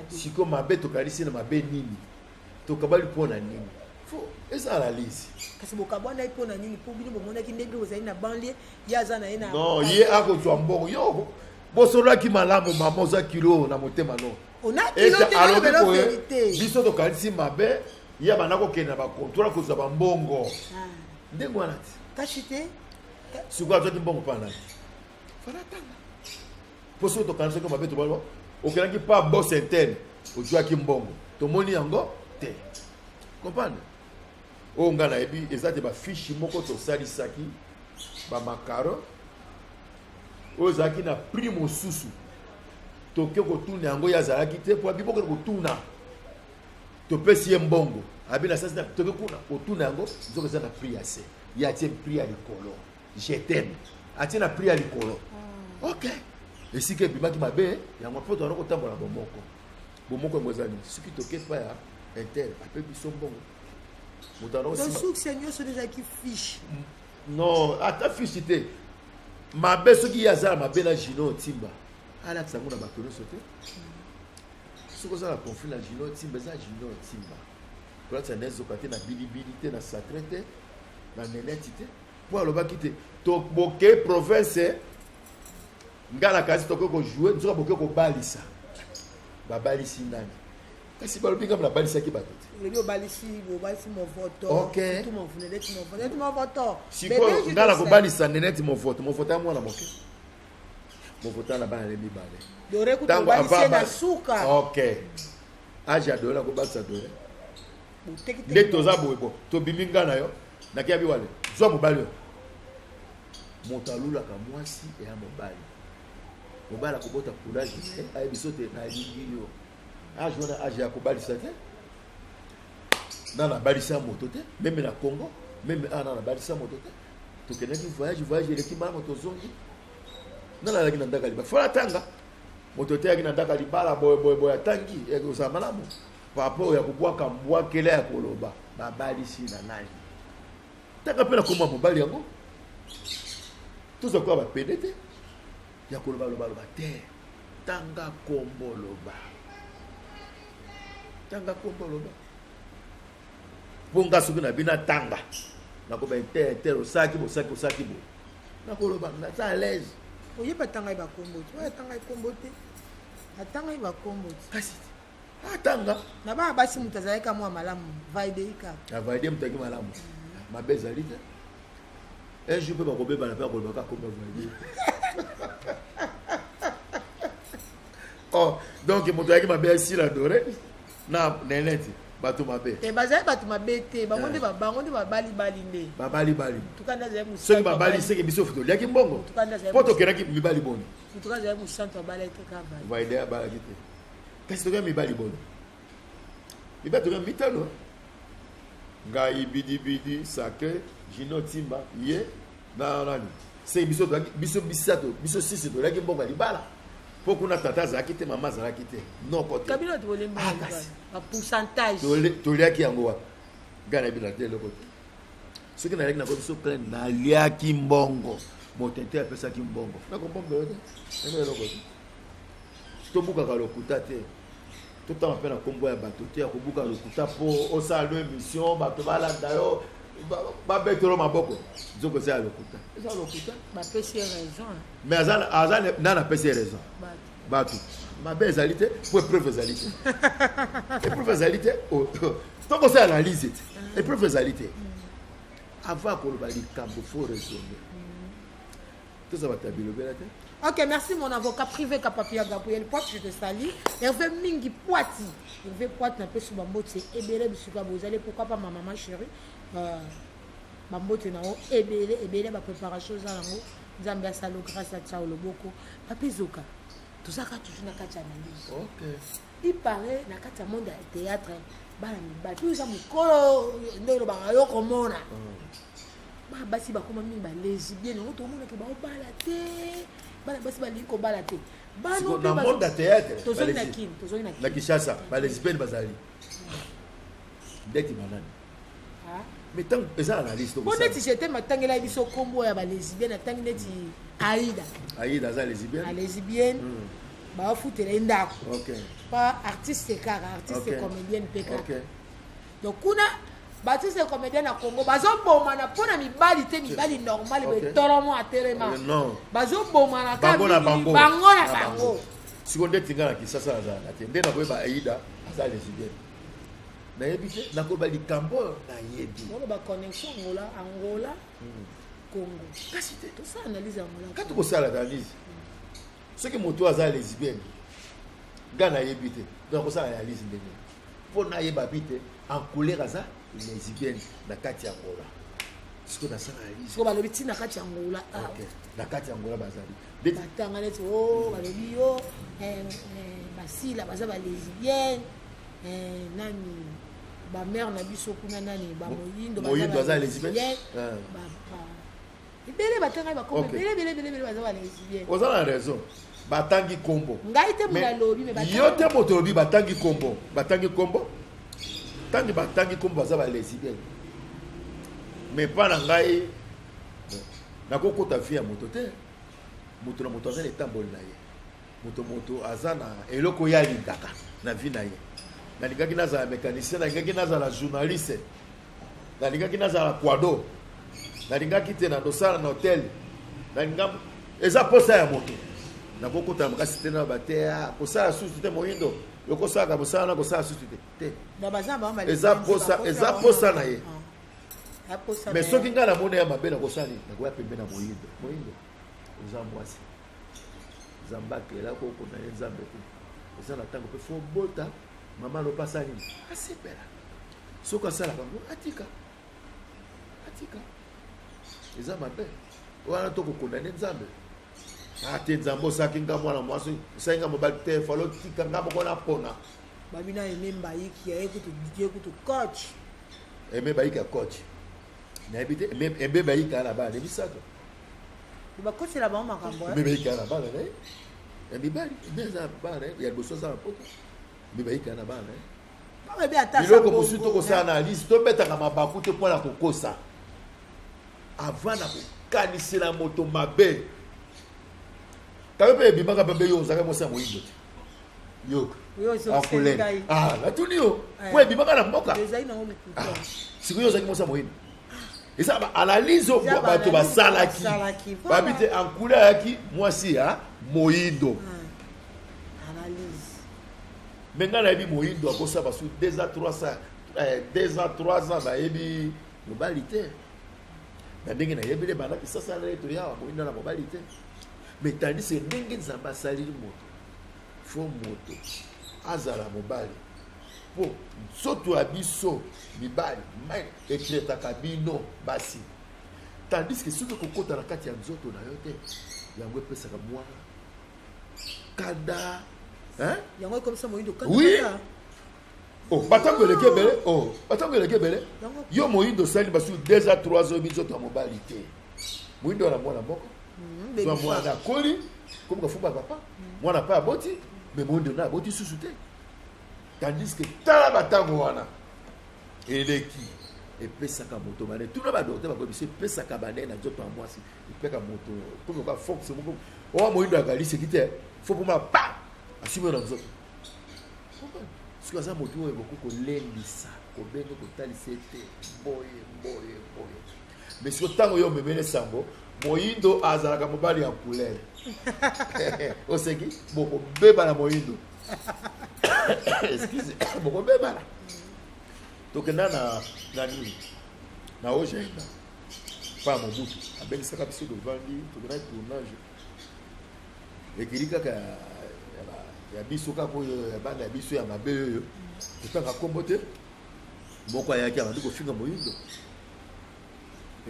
siko mabe to kalisi na mabe nini to kabali pona nini faut eza la liste kasi bokabwana ipo na nini po bino bomona ki ndenge ozali na banlieue yaza na ye na non ye ako twa mbongo yo bosola ki malamu mama za kilo na motema no ona kilo te na belo vérité biso to kalisi mabe ya banako kena ba contrôle ko za ba mbongo ndenge wana ti kashi te siko azo ki mbongo pana fana tanga poso to kalisi ko mabe to balo okelaki pa boss interne ojwa ki mbongo to moni yango te comprendre o ngana ebi ezate ba fiche moko to salisaki ba makaro o zaki na primo susu to ke ko tuna yango ya zalaki te po bibo ko tuna to pesi mbongo abina sasa to ke kuna o tuna yango zoko za na prix assez ya tie prix à likolo je t'aime atie na prix à likolo OK esike bimaki mabe yango poto roko tambola bomoko ngozani suki to ke pa ya intel ape biso mbongo mutano si donc seigneur so déjà qui fiche non ata fiche te mabe soki yazala mabe na Gino Timba ala tsango na bakolo sote soko za la conflit na Gino Timba za Gino Timba pour ça nezo kate na bilibilité na sacrete na nenetité pour alobaki te to boke province ngala kasi to ko jouer nzoka boke ko balisa babalisi ndani kasi balobi ngam na balisa ki bato le bio balisi mon vote OK tout mon vote siko ngala ko balisa neneti mon vote ya mwana moke mon vote na bana le mibale dore ku to balisi na suka OK aja dole ko balisa dole le toza boyebo to biminga na yo na kia biwale zwa mobali motalula ka mwasi ya mobali ko bota courage ay bisote na lingi yo ajona aja ko balisa te na balisa moto te même na Congo même na balisa moto te to kenaki voyage le kimba moto zongi na la kina ndaka liba fala tanga moto te kina ndaka libala boy atangi eko sa malamu papo ya kubwaka mbwa kele ya koloba babalisi na nani taka pela koma mobali yango tuzo kwa ba pedete ya koloba loba te tanga kombo loba bonga suku na bina tanga na ko ba inter osaki bo na ko loba na sa l'aise oye ba tanga ba kombo tu oye tanga kombo te atanga ba kombo kasi atanga na ba basi mutazaleka mwa malamu vaideika na vaide mutaki malamu mabeza lite Un jour, je peux pas la faire pour le bac comme vous. Oh, donc, mon toit qui m'a bien ici, la dorée. Non, n'est-ce pas? Bateau m'a bien. Et bazar bateau m'a bêté. Bango de bali bali ne. Bali bali. Tout cas, dans un ceux qui m'a bali, c'est que bisous photo. Il y a qui bongo. Photo qui n'a qui mi bali bon. Tout cas, j'ai un centre bali te kaba. Va aider à bali te. Qu'est-ce que tu mi bali bon? Il va te faire mitano. Ngai bidi sake jino timba ye na nani. C'est bisous bisato bisous sisi to. Il y a qui bongo bali bala. Pour qu'on a tata zakite maman zakite. Non côté. Kabino tu voulais mal. Un pourcentage. Toliaki yango. Gana bi na tele côté. Ce qui n'a rien à voir avec ce na liaki mbongo. Mon tente appelle ça qui mbongo. Na comprendre bien. Na côté. To buka ka lokuta te. Tout temps appelle na kombo ya bato te ko buka lokuta po o sa lo émission bato bala dayo. Ba betoro maboko. Zoko c'est lokuta. Ça lokuta. Ba pesi raison. Mais azan na pesi raison. Bato. Ma belle égalité pour preuve égalité. Et preuve égalité. Donc on analyse. Et preuve égalité. Avant qu'on le valide, il faut raisonner. Tout ça va t'habiller bien. Ok, merci mon avocat privé Kapapia Gabriel Poit, je te salue. Hervé Mingi Poiti. Hervé Poit n'a pas sous Bambote, c'est Ebele Bisuka Bozale. Pourquoi pas ma maman chérie? Bambote n'a pas Ebele, ma préparation aux alango. Zambia Salo, grâce à Tchao Loboko. Papi Zoka. Tout ça, quand tu joues dans la analyse. Ok. Il paraît dans le monde du théâtre. Tout ça, mon colo, ne le barre comme on a. Basi ba koma mingi ba lesbienne on to mona ke ba obalate bana basi ba liko balate bano dans monde de théâtre tozoni na na Kinshasa ba lesbienne bazali ndeti banani mais tant eza analyse to bon neti j'étais matangela biso kombo ya ba lesbienne tangi neti Aïda za lesbienne ba futela ndako OK pas artiste car artiste comédienne PK donc kuna Baptiste comédien na Congo bazo bomana pona mibali te mibali normal be toromo atelema bazo bomana ka bango sikonde tingana kisasa na tende na koyeba Aïda aza lesbienne na yebite na ko bali kambo na yebi on ba connexion Angola Congo kasi te to ça analyse Angola quand ko sala analyse ce que moto aza lesbienne gana yebite donc ko sala analyse ndenge pona yeba bite en colère aza lesbienne na kati ya Angola. Ce qu'on a ça analyse. Ko balobi ti na kati ya Angola. OK. Na kati ya Angola bazali. Batanga neti balobi yo basila baza ba lesbienne nani ba mère na biso kuna nani ba moyindo baza lesbienne. Ibele batanga ba kombe bele baza ba lesbienne. Oza na raison. Batangi kombo. Ngai te mona lobi me batanga. Yo te moto lobi batangi kombo. Tangi batangi comme baza ba lesbienne mais pas na ngai na koko ta fille moto te moto na moto azana tambol na ye moto azana eloko ya lingaka na vie na ye na lingaki na za mécanicien na lingaki na za journaliste na lingaki na za kwado na lingaki te na dosala na hotel na lingam eza posa ya moto na koko ta makasi te na batea posa susu te moyindo yoko saka bosana na kosala susu te na bazamba ba eza posa na ye mais soki nga na mona ya mabe na kosali na koya pembe na moyindo eza mwasi zambakela koko na ye nzambe te eza na ntango mpe fo bota mama lopasa nini asepela soki asalaka ngo atika eza mabe wana tokokondane nzambe ate nzambe osaki nga mwana mwasi osalinga mobali te falo tika nga moko na pona babina eme mbayiki ya ekutu coach eme bayiki ya coach nayebi te eme bayiki ya na bana ne bisato bakotela bango makambo eme bayiki ya na bana ne emibali eme eza bana ya liboso aza na poto eme bayiki ya na bana biloko mosusu tokosala na analyse tobetaka mabaku te mpona kokosa avant na kokanisela moto mabe kabe pe bimaka bembe yo zaka mosa moyindo te yo akulele latuni yo po bimaka na mboka siko yo zaki mosa moyindo esa ba analyse bato basalaki babite ankula yaki mwasi ya moyindo analyse menga na yebi moyindo akosa basu 2 à 3 ans bayebi mobali te na ndenge na yebile bana kisasa na to ya moinda na mobali te mais tandis que ndenge nzamba saliri moto fo moto azala mobali po soto abiso mibali mai ekreta kabino basi tandis que soki kokota na kati ya nzoto na yo te yango epesaka mwa kada hein yango comme ça moindo kada oui oh batango eleke bele oh batango eleke bele yo moindo sali basu 2 à 3 ans bizoto ya mobali te moindo na mwana moko so mwana koli comme kafuba papa mwana pa aboti mais moindo na aboti susu te tandis que tala batango wana eleki epesaka moto bane tuna badote bakobisi epesaka bane na nzoto ya mwasi epeka moto comme ka fox moko owa moindo akalisi kite faut pour ma pa assumer na nzoto siko za moto oyo kolendisa kobenge kotalisa ete boye mais siko ntango yo memene sango moyindo azalaka mobali ya couleur oseki bokobeba na moyindo excuse bokobeba na tokenda na nini na ojenda pa mobutu abengisaka biso dovandi tokenda tournage ekiri kaka ya biso kaka oyo ya bana ya biso ya mabe oyo totanga kombo te moko ayaki abandi kofinga moyindo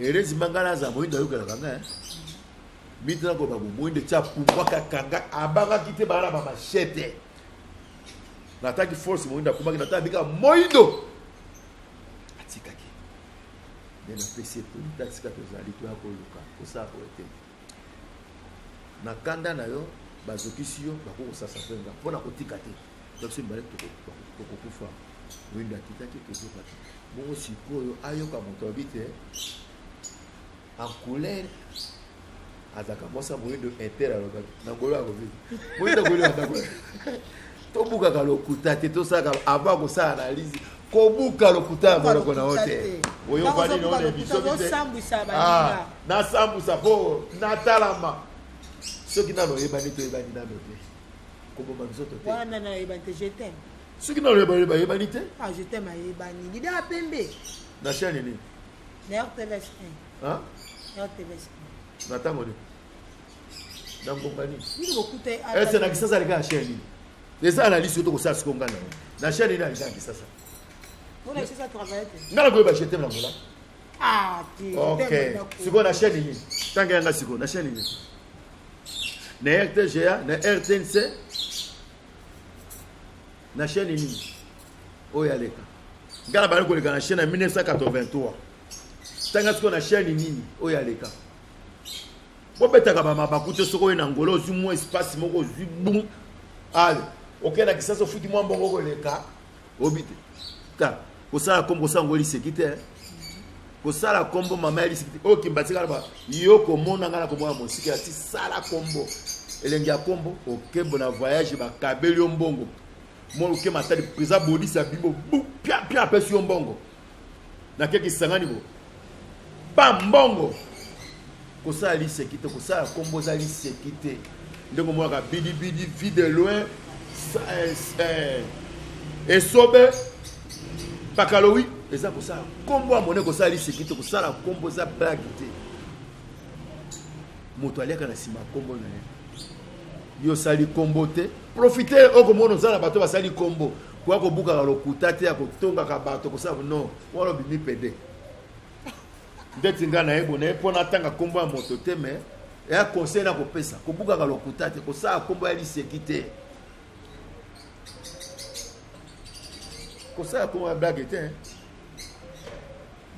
erezi mangala za moyindo ayokelaka nga mitana koba moyindo tia pumbwaka kanga abangaki te bana ba machete nataki force moyindo akumbaki nataka bika moyindo atikaki nena pesi politaxika tozali to yakoluka kosala koete na kanda na yo bazokisi yo bakokosasa mpenga mpona kotika te biso mibale tokokufa moyindo akitaki tozoka te bongo sikoyo ayoka moto abi te en couleur azaka mosa moyindo inter alobaki na ngolo akovivi moyindo akoli atako tobukaka lokuta te tosalaka avant kosala analyse kobuka lokuta ya monoko na yo te oyo vandi naone biso nasambwisa mpo natalama soki nano oyebani toyebani nano te koboma nzoto te wana nayebani te je t'aime soki nano oyebani te je t'aime ayebani lida ya pembe na chaîne nini na RTVS 1 RTVS 1 na ntango nini na ngonga nini nini bokuta ese na kisasa aleka ya chaîne nini eza analyse yo tokosala sikonga na yo na chaîne nini aleka ya kisasa mpona kisasa travaille te nga na koyeba je t'aime na ngola ok sikoyo na chaîne nini ntango yanga sikoyo na chaîne nini na RTGA na RTNC na chaîne nini oyo aleka nga na bali koleka na chaîne ya 1983 tanga sikoyo na chaîne nini oyo aleka bobetaka bamabaku te soki oyo na ngolo ozwi mwa espace moko ozwi bum ale okenda kisasa ofuti mwa mbongo koleka obi te ta kosala kombo kosala ngo liseki te kosala kombo mama ya liseki te oyo kimbatika na yo komona nga na komona mosika ati sala kombo elenge ya kombo okembo na voyage bakabeli yo mbongo mona okema atali président bodisa bimbo pia apesi yo mbongo nakeki sangani bo pa mbongo kosala liseki te kosala kombo za liseki te ndenge omonaka bidibidi vie de loin esobe pakalowi eza kosala kombo ya mone kosala liseki te kosala kombo za blage te moto aliaka na nsima kombo na ye yo sali kombo te profite okomona oza na bato basali kombo koya kobukaka lokuta te ya kotongaka bato kosala non wana obimi pede ndeti nga na ye bona ye mpo natanga kombo ya moto te me eya conseil na kopesa kobukaka lokuta te kosala kombo ya liseki te kosala kombo ya blage te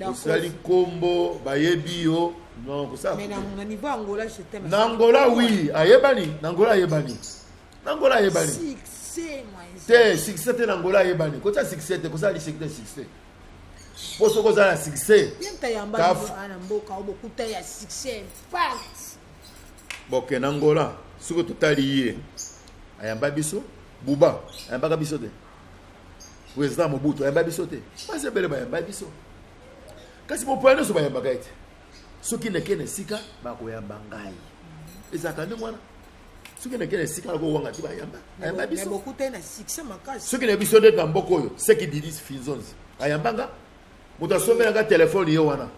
osali kombo bayebi yo non kosala na niveau angola je t'aime na Angola oui ayebani na Angola ayebani na Angola ayebani succès moi te succès te na Angola ayebani kota succès te kosala liseki te succès po soko ozala na succès yemta yamba ana mboka obokuta ya succès impact boke na Angola soko totali ye ayamba biso buba ayambaka biso te président Mobutu ayamba biso te pasi ebele bayamba biso kasi mopaya nyonso bayambaka ete soki nekene esika bakoyamba ngai ezalaka nde mwana soki nekene esika nakowanga ti ayamba biso soki na biso nde na mboka oyo seki didis finzonzi ayambanga moto asombelanga telefone ye wana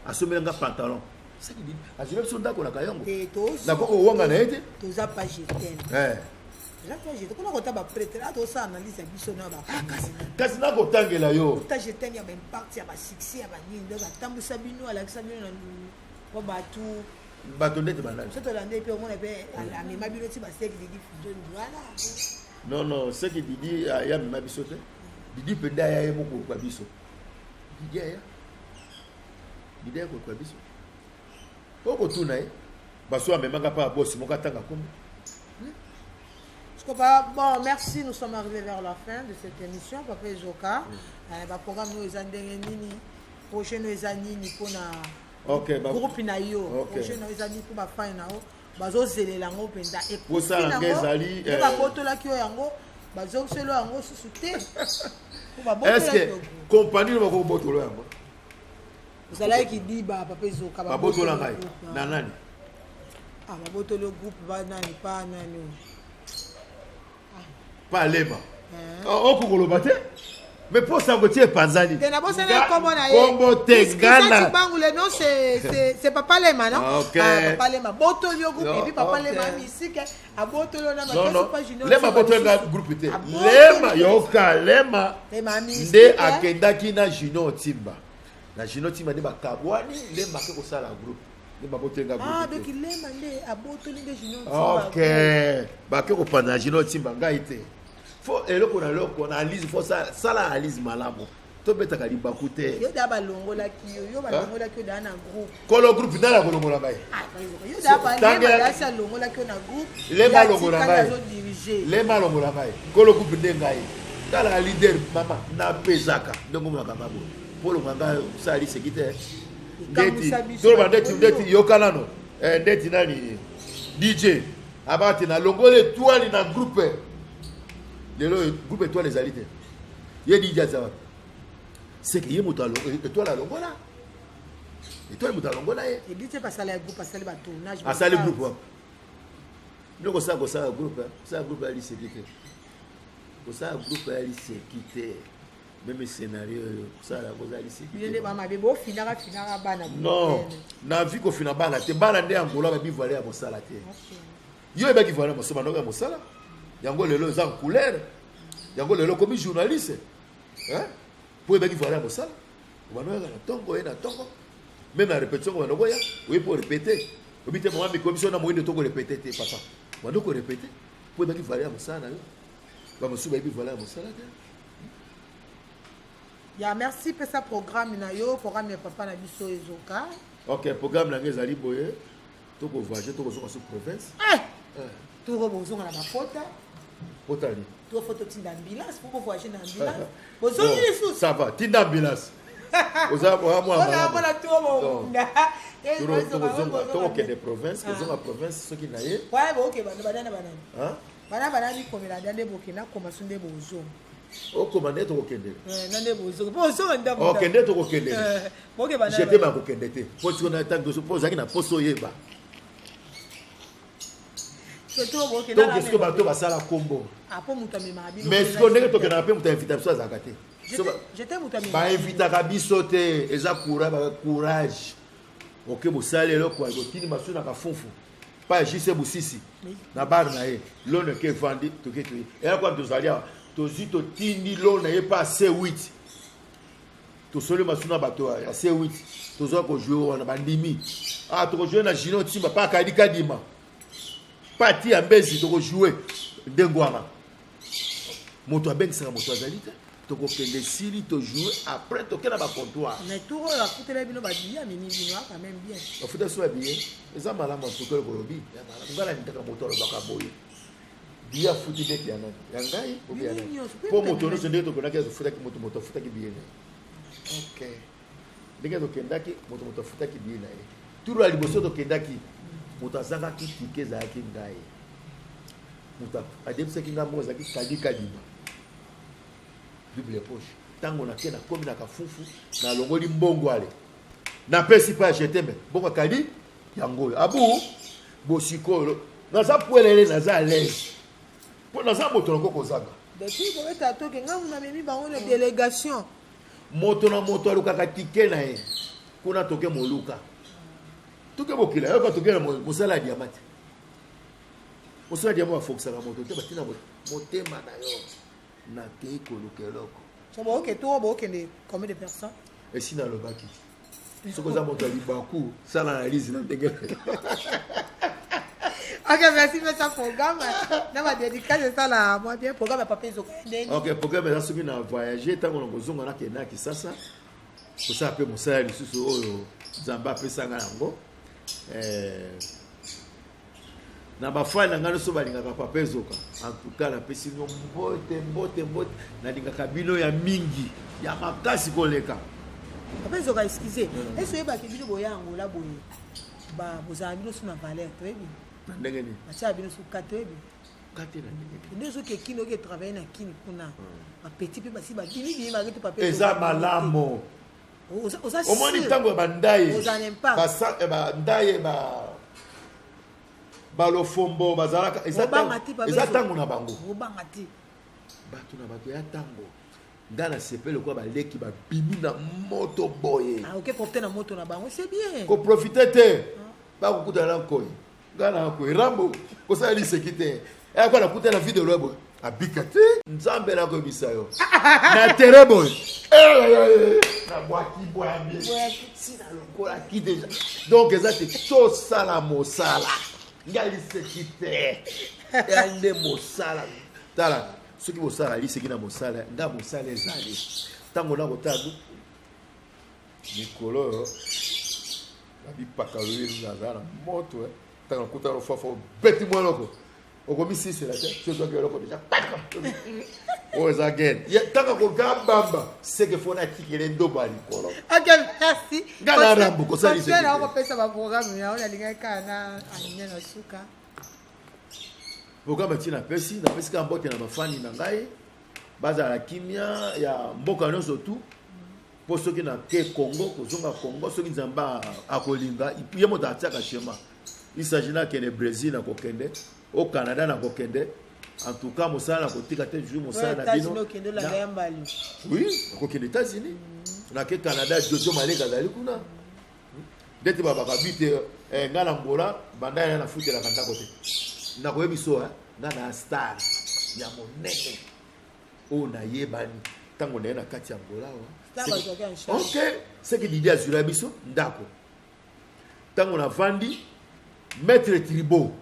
asomelanga pantalon ça qui dit azile biso ndako na kayango te to na koko wanga na ete toza pas jeter là pas jeter kuna kota ba prêtre là to ça analyse biso na ba kasi na kotangela yo ta jeter ya ba impact ya ba succès ya ba nini donc atambusa bino alakisa bino na ko bato ndete bandani c'est to lande pe omona pe la mema bino ti ba seki di fusion voilà non ce qui dit ya mema biso te Didi penda ya ye moko kwa biso Didi ya kwa biso Oko tuna baso amemanga pa boss moka tanga kombe. Bon, merci, nous sommes arrivés vers la fin de cette émission Papa Ezoka. Le programme nous est nini prochain nous est nini pour na groupe na yo prochain nous est nini pour ba fin na yo bazo zelela ngo penda et pour ça la ngezali ba botola ki yango bazo selo yango susute est-ce que compagnie va ko botola yango vous allez qui dit ba Papa Ezoka ba botola ngai na nani ba botola groupe ba nani pa nani pas lema on peut le battre mais pour ça que panzani combo tegana le nom c'est Papa Lema non Papa Lema botolio groupe et puis Papa Lema musique a botolio na pas junior Lema botolio groupe te Lema yoka Lema nde akendaki na junior timba na junior timba ne bakabwani Lema ke ko sala groupe Lema botolio groupe donc Lema nde abotolio de junior timba OK ba ke ko pana junior timba ngai te faut eloko na loko na analyse faut ça la analyse malamu to betaka libakute yo da balongola ki yo balongola ki da na groupe kolo groupe ndala kolongola bai yo da balongola da sa longola ki na groupe le balongola bai le balongola bai kolo groupe ndengai dala leader mama na pezaka ndongo maka babo polo nganga sali sekite ndeti to ndeti yokalano ndeti nani DJ abati na longole toile na groupe le groupe étoile les alités il dit ça c'est que il muta étoile la longola étoile muta longola et dit c'est pas ça le groupe ça le tournage ah ça le groupe nous ça groupe ça groupe ali c'est quitté ça groupe ali c'est quitté même scénario ça la cause ali c'est quitté ba mabebo finara bana non na vie ko fina bana te bana nde angola ba bi voler à mosala te yo ba ki voler mosala ndoko mosala yango lelo za couleur yango lelo comme journaliste hein pour eba ki voilà mosala bano na tongo na tongo même la répétition on oya oui pour répéter obité moi mi commission na moinde to ko répéter te papa bano ko répéter pour eba ki voilà mosala yo ba mosuba eba voilà mosala te ya merci pour ça programme na yo programme Papa na biso Ezoka OK programme na ngezali boye to ko voyager to ko zo sur province to ko bozo na ba photo Otali. Tu as photo tinda ambulance pour voyager dans ambulance. Bozo ni sous. Ça va, tinda ambulance. Oza moi moi. On a pas tout monde. Donc des provinces, ils ont la province ce qui naie. Ouais, OK, banana. Hein? Banana ni comme la dande Burkina comme sunde bozo. O commandé to okende. Nande bozo. Bozo nda. Okende to okende. OK banana. J'étais ma okende te. Pour tu na tank de supposeaki na poso yeba. Donc est-ce que bato basala combo mais est-ce qu'on est to kana pe muta invitation za kate j'étais muta ba invita biso te eza courage OK bosale loko ko tini masu na kafunfu pa jise busisi na bar na ye lone ke vandi to ke tu et quoi to zalia to zito tini lone ye pas C8 to solo masu na bato ya C8 to zo ko jouer na bandimi to jouer na jino timba pa kadika dima parti à Mbezi to jouer ndengwana moto abengisaka moto azalite to ko kende sili to jouer après to kena ba comptoir mais tout la foutre bino ba dia mini bino quand même bien o foutre so bien eza malama foutre ko lobi ya malama ngala ndaka moto lo baka boye dia foutre de kiana ya ngai o bien po moto no sende to konaka to foutre ki moto foutre ki bien OK ndenge to kendaki moto foutre ki bien na tout ali boso to kendaki mutazanga kitike za yake ngai muta ademse kinga moza ki kalika dima bible poche tango na kena komi na kafufu na longoli mbongo ale na pesi pa jeteme bongo kali yango abu bosikolo na za puelele na za l'aise po na za moto loko kozanga depuis ko eta to ke ngamu na memi bango na délégation moto na moto alukaka tike na ye kuna toke moluka toke bokila yo ka toke mosala diamant mosala diamant wa foxa ka moto te batina motema na yo na ke kolukeloko so bo ke to bo ke ne combien de personnes et si na le baki soko za moto libaku sala analyse na ndenge Ok, merci pour ce programme. Dans ma dédicace, c'est ça là. Moi, bien, programme Papa Nzoko. Ok, programme est là, ceux qui ont voyagé, tant qu'on a besoin, on a qui est ça. Pour ça, après, mon salaire, je suis au Zamba, après ça, na bafai na ngano so balingaka Papa Nzoko. En tout cas, la pesi no mbote na lingaka bino ya mingi ya makasi koleka. Papa Nzoko, excusez. Est-ce que vous avez boya angola boye? Ba bozamino suna valeur, très bien. Ndenge ni acha bino su katebi katena ndenge ndezo ke kino ke travailler na kini kuna ba petit pe basi ba kini bi ma ke papier eza malamo oza au moins tango ba ndaye oza n'impa ba ndaye ba lo fombo bazalaka eza tango na bango obanga ti bato na bato ya tango ndana sepele kwa ba leki ba bimi na moto boye ok profiter na moto na bango c'est bien ko profiter te ba ko kutana ko ngana ko rambo ko sa li sekite e kwa na kutana video lobo abikate nzambe na ko bisayo na terebo na boaki boambi sina lokola ki déjà donc ezate to sala mosala ngali sekite yande mosala tala soki mosala li sekina mosala nga mosala ezali tango na kotadu mikolo la bipakaloye na moto tant que tu as fait bête moi loko okomisi c'est la tête tu dois que loko déjà oh again tant que bamba c'est que faut na tikele ndoba likolo ok merci ngala rambo ko sali c'est na ko pesa ba programme ya ona linga kana anya na suka programme tina pesi na pesi ka mbote na mafani na ngai baza la kimia ya mboka no surtout pour ceux qui na ke Congo kozonga Congo ceux qui nzamba akolinga yemo da tiaka shema. Il s'agit là que le Brésil a kokende, au Canada na kokende. En tout cas, Moussa na kotika te jour Moussa na bino. Oui, kokende États-Unis. Na ke Canada Jojo Maleka zali kuna. Dete baba kabite ngala mbola banda na fuite la kanta kote. Na ko yebiso na star ya monene. O na yebani tango na kati ya mbola wa. OK, c'est que l'idée sur la biso ndako. Tango na vandi maître tribaux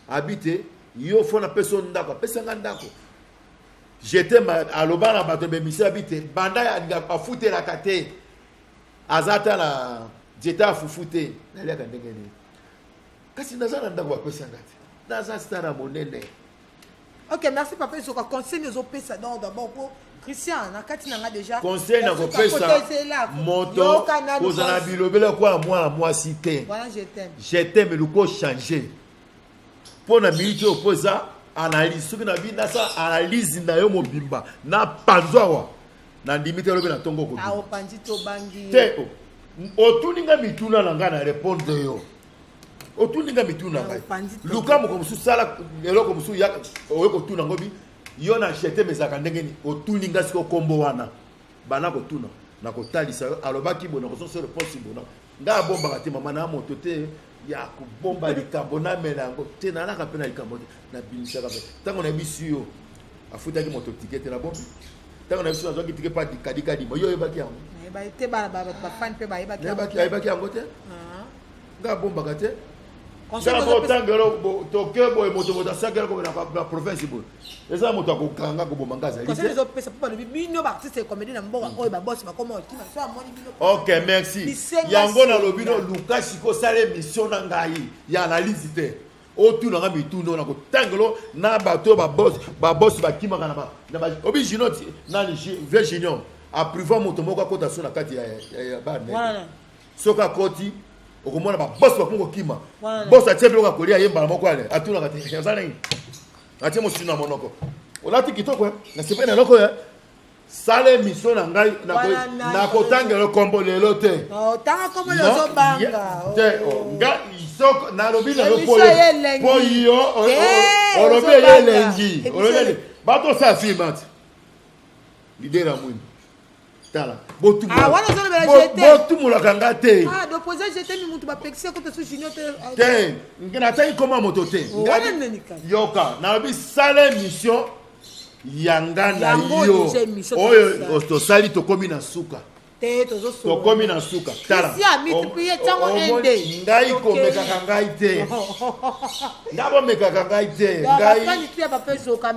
habité yo fona personne ndako pesanga ndako j'étais à l'obana bato bemisi habité banda ya nga fute la kate azata la j'étais à fufute na lia ndenge ni kasi nazana ndako pesanga naza stara monene. OK, merci papa so conseil nous opesa d'abord pour Christian na kati nanga déjà conseil na kopesa moto kozana bilobela kwa moi cité voilà je t'aime le ko changer pour na minute oposa analyse soki na bi na sa analyse na yo mobimba na panzwa na limite lobe na tongo ko ah opanzi to bangi te otuninga mituna na ngana répondre yo otuninga mituna ngai luka mo ko sala eloko musu ya oyeko tuna ngobi yo na chete mezaka ndenge ni otuninga siko kombo wana bana ko tuna na ko talisa alobaki bona ko so possible na nga bomba kati mama na moto te ya ko bomba likambo na melango te na naka pena likambo na binisa ka tango na bisu yo afuta ki moto ticket na bomba tango na bisu na zoki ticket pa dikadika di yo yebaki yango ba te ba fan pe ba yebaki yango te nga bomba kati Conseil de tangelo toke boy moto moto sakela ko na province bo. Eza moto akokanga ko bomangaza. Conseil de pesa papa le bino artiste comédie na mboka oyo ba boss ba comment qui na so amoni bino. OK, merci. Yango na lobino Lucas ko sale mission na ngai ya analyse te. O tu na mi tu no na ko tangelo na bato ba boss ba kimaka na ba obi jinoti na ni Virginion a privé moto moko ko ta so na kati ya ba ne. Voilà. Soka koti okomona ba boss ba kongo kima boss atie biloko kolia yemba moko ale atuna kati yazana ni atie mo sina monoko olati kitoko na sepe na loko ya sale mission na ngai na ko tangelo kombo lelo te tanga kombo lezo banga te nga isoko na lobi na lopo po yo olobe yelengi olobe bato sa filmat lidera mwini tala botumulaka nga te te natangi koma moto te yoka nalobi sala émission yanga na yo oyo tosali tokomi na suka tokomi na suka tala ngai komekaka ngai te nga bomekaka ngai te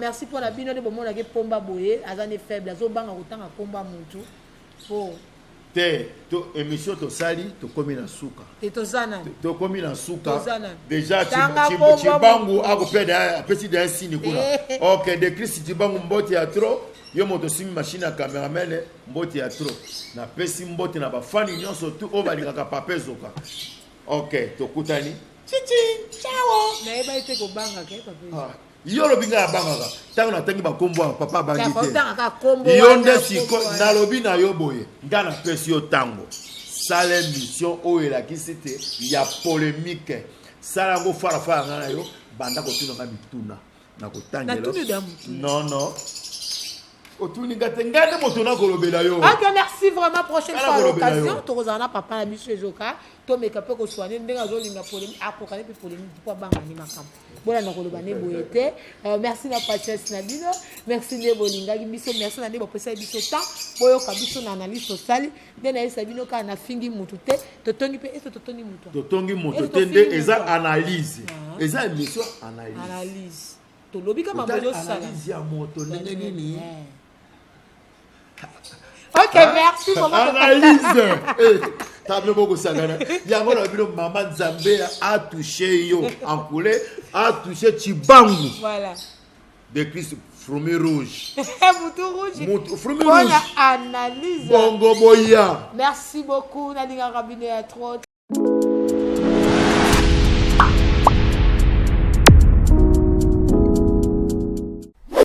merci pour la bino bomonaki pomba boye aza ne faible azobanga kotanga pomba mutu po te to émission tosali tokomi na suka tokomi na suka déjà Chibangu akopeda apesi da signe kuna ok de Chris Chibangu mbote ya trop yo moto simi machine ya cameraman mbote ya trop na pesi mbote na bafani nyonso tu o balingaka pape zoka ok tokutani chichi ciao na eba ite ko banga ke pape yo lobi nga bangaka tango natangi bakombo papa bangi te yo nde siko nalobi na yo boye nga na pesi yo tango sala émission oyo elakisi te ya polémique sala yango farafara nga na yo banda kotunanga mituna na kotangela non otuninga te nga nde moto nakolobela yo ok merci vraiment prochaine fois l'occasion tokozala na papa na biso ezoka tomeka mpe kosoane ndenge azolinga polémique akokane mpe polémique mpo abangani makambo bolanda koloba ne boye te merci na patience na bino merci nde bolingaki biso merci na nde bapesaki biso temps boyoka biso na analyse tosali nde nayebisa bino kaka nafingi mutu te totongi mpe ese totongi moto te nde eza analyse eza émission analyse tolobi kama bozosala analyse ya moto ndenge nini ok merci pour votre analyse table beaucoup sangana yango na bino mama Nzambe a touché yo en couleur a touché Chibangu voilà de Christ Frumi rouge Moutou Frumi rouge analyse bongo boya merci beaucoup Nalinga Rabine à trop